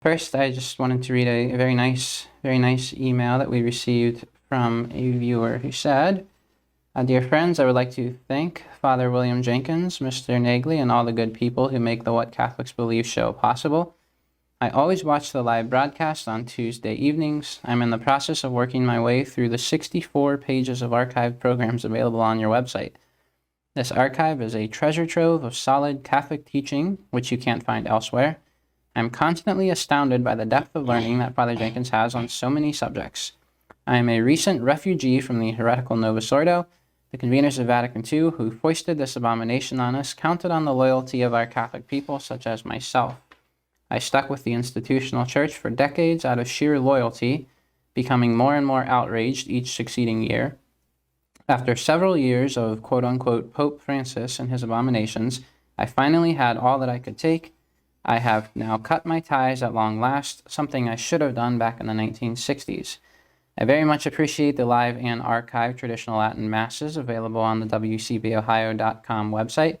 First, I just wanted to read a very nice email that we received from a viewer who said, Dear friends, I would like to thank Father William Jenkins, Mr. Nagley, and all the good people who make the What Catholics Believe show possible. I always watch the live broadcast on Tuesday evenings. I'm in the process of working my way through the 64 pages of archived programs available on your website. This archive is a treasure trove of solid Catholic teaching, which you can't find elsewhere. I'm constantly astounded by the depth of learning that Father Jenkins has on so many subjects. I am a recent refugee from the heretical Novus Ordo. The conveners of Vatican II, who foisted this abomination on us, counted on the loyalty of our Catholic people, such as myself. I stuck with the institutional church for decades out of sheer loyalty, becoming more and more outraged each succeeding year. After several years of quote-unquote Pope Francis and his abominations, I finally had all that I could take. I have now cut my ties at long last, something I should have done back in the 1960s. I very much appreciate the live and archived traditional Latin Masses available on the wcbohio.com website.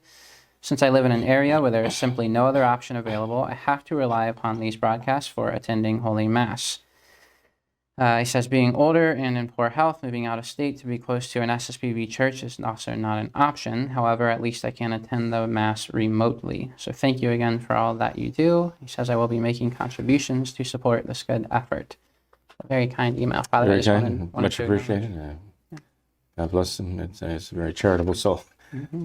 Since I live in an area where there is simply no other option available, I have to rely upon these broadcasts for attending Holy Mass. He says, being older and in poor health, moving out of state to be close to an SSPB church is also not an option. However, at least I can attend the Mass remotely. So thank you again for all that you do. He says, I will be making contributions to support this good effort. A very kind email, Father. Very kind. Much appreciated. God bless him. It's a very charitable soul,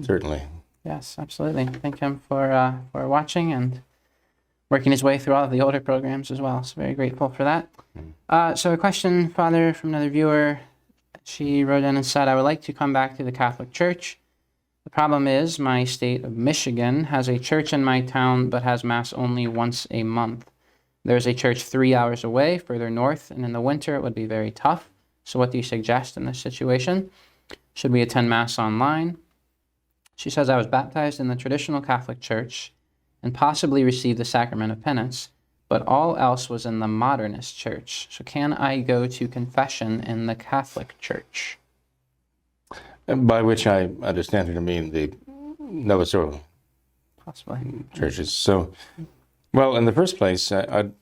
certainly. Yes, absolutely. Thank him for watching and working his way through all of the older programs as well. So very grateful for that. So a question, Father, from another viewer. She wrote in and said, I would like to come back to the Catholic Church. The problem is my state of Michigan has a church in my town but has Mass only once a month. There's a church 3 hours away, further north, and in the winter it would be very tough. So what do you suggest in this situation? Should we attend Mass online? She says, I was baptized in the traditional Catholic Church and possibly received the sacrament of penance, but all else was in the modernist church. So can I go to confession in the Catholic Church? By which I understand her to mean the Novus Ordo Possibly. churches. So, well, in the first place, I'd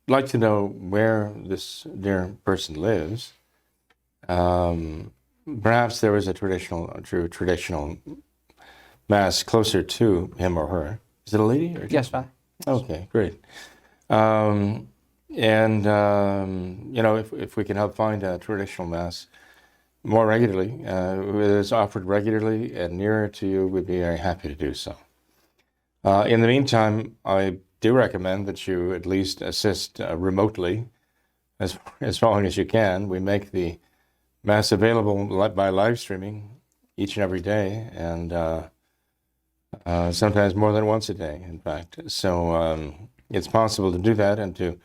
like to know where this dear person lives. Perhaps there is a true traditional Mass closer to him or her. Is it a lady? Or Yes, Father. Okay, great. You know, if we can help find a traditional Mass more regularly, that is offered regularly and nearer to you, we'd be very happy to do so. In the meantime, I do recommend that you at least assist remotely as long as you can. We make the Mass available by live streaming each and every day, and sometimes more than once a day, in fact. So it's possible to do that and to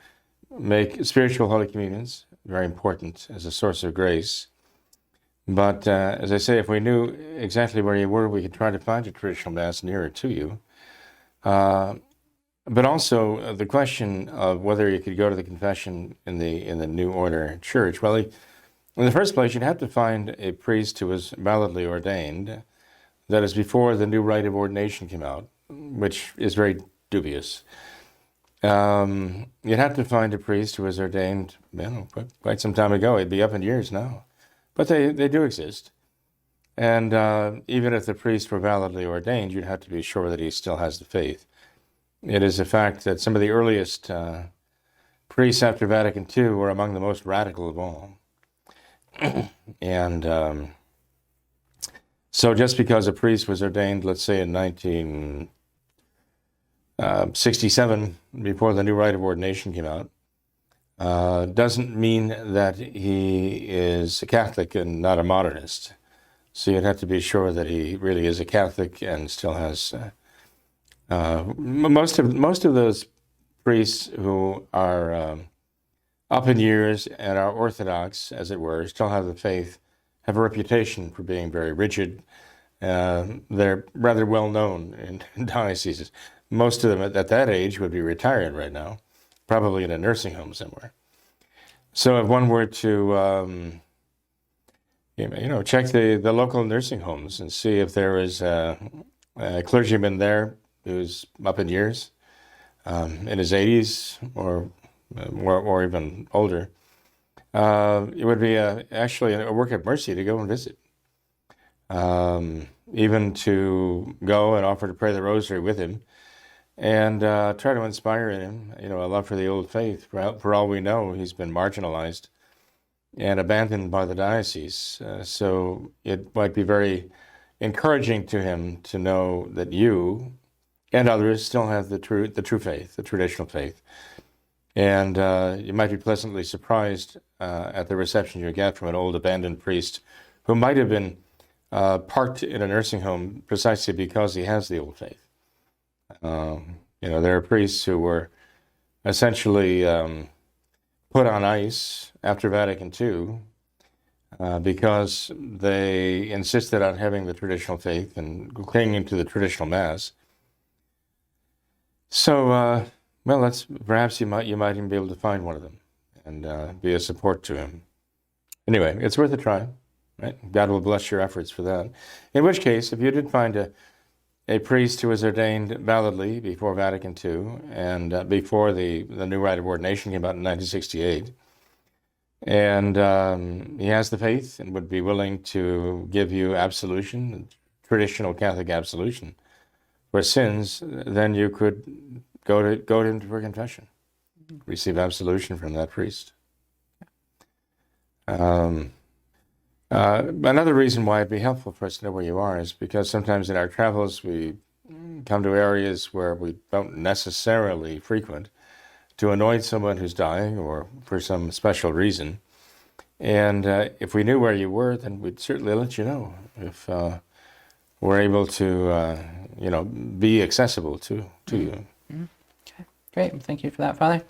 make spiritual Holy Communions very important as a source of grace. But as I say, if we knew exactly where you were, we could try to find a traditional Mass nearer to you. But also the question of whether you could go to the confession in the New Order Church. Well, in the first place, you'd have to find a priest who was validly ordained. That is before the new rite of ordination came out, which is very dubious. You'd have to find a priest who was ordained, quite some time ago. He'd be up in years now. But they do exist. And even if the priest were validly ordained, you'd have to be sure that he still has the faith. It is a fact that some of the earliest priests after Vatican II were among the most radical of all. And so just because a priest was ordained, let's say in 1967, before the new rite of ordination came out, doesn't mean that he is a Catholic and not a modernist. So you'd have to be sure that he really is a Catholic and still has most of those priests who are up in years and are Orthodox, as it were, still have the faith, have a reputation for being very rigid. They're rather well known in dioceses. Most of them at that age would be retired right now, probably in a nursing home somewhere. So if one were to check the local nursing homes and see if there is a clergyman there who's up in years, in his 80s or or even older, it would be actually a work of mercy to go and visit. Even to go and offer to pray the rosary with him and try to inspire in him, a love for the old faith. For all we know, he's been marginalized and abandoned by the diocese. So it might be very encouraging to him to know that you and others still have the true faith, the traditional faith. And you might be pleasantly surprised at the reception you get from an old abandoned priest who might have been parked in a nursing home precisely because he has the old faith. There are priests who were essentially put on ice after Vatican II because they insisted on having the traditional faith and clinging to the traditional Mass. So, perhaps you might even be able to find one of them and be a support to him. Anyway, it's worth a try, right? God will bless your efforts for that. In which case, if you did find a priest who was ordained validly before Vatican II and before the new rite of ordination came out in 1968, and he has the faith and would be willing to give you absolution, traditional Catholic absolution for sins, then you could go to him for confession, receive absolution from that priest. Another reason why it'd be helpful for us to know where you are is because sometimes in our travels we come to areas where we don't necessarily frequent to anoint someone who's dying or for some special reason. And if we knew where you were, then we'd certainly let you know if we're able to, be accessible to you. Okay, great. Thank you for that, Father.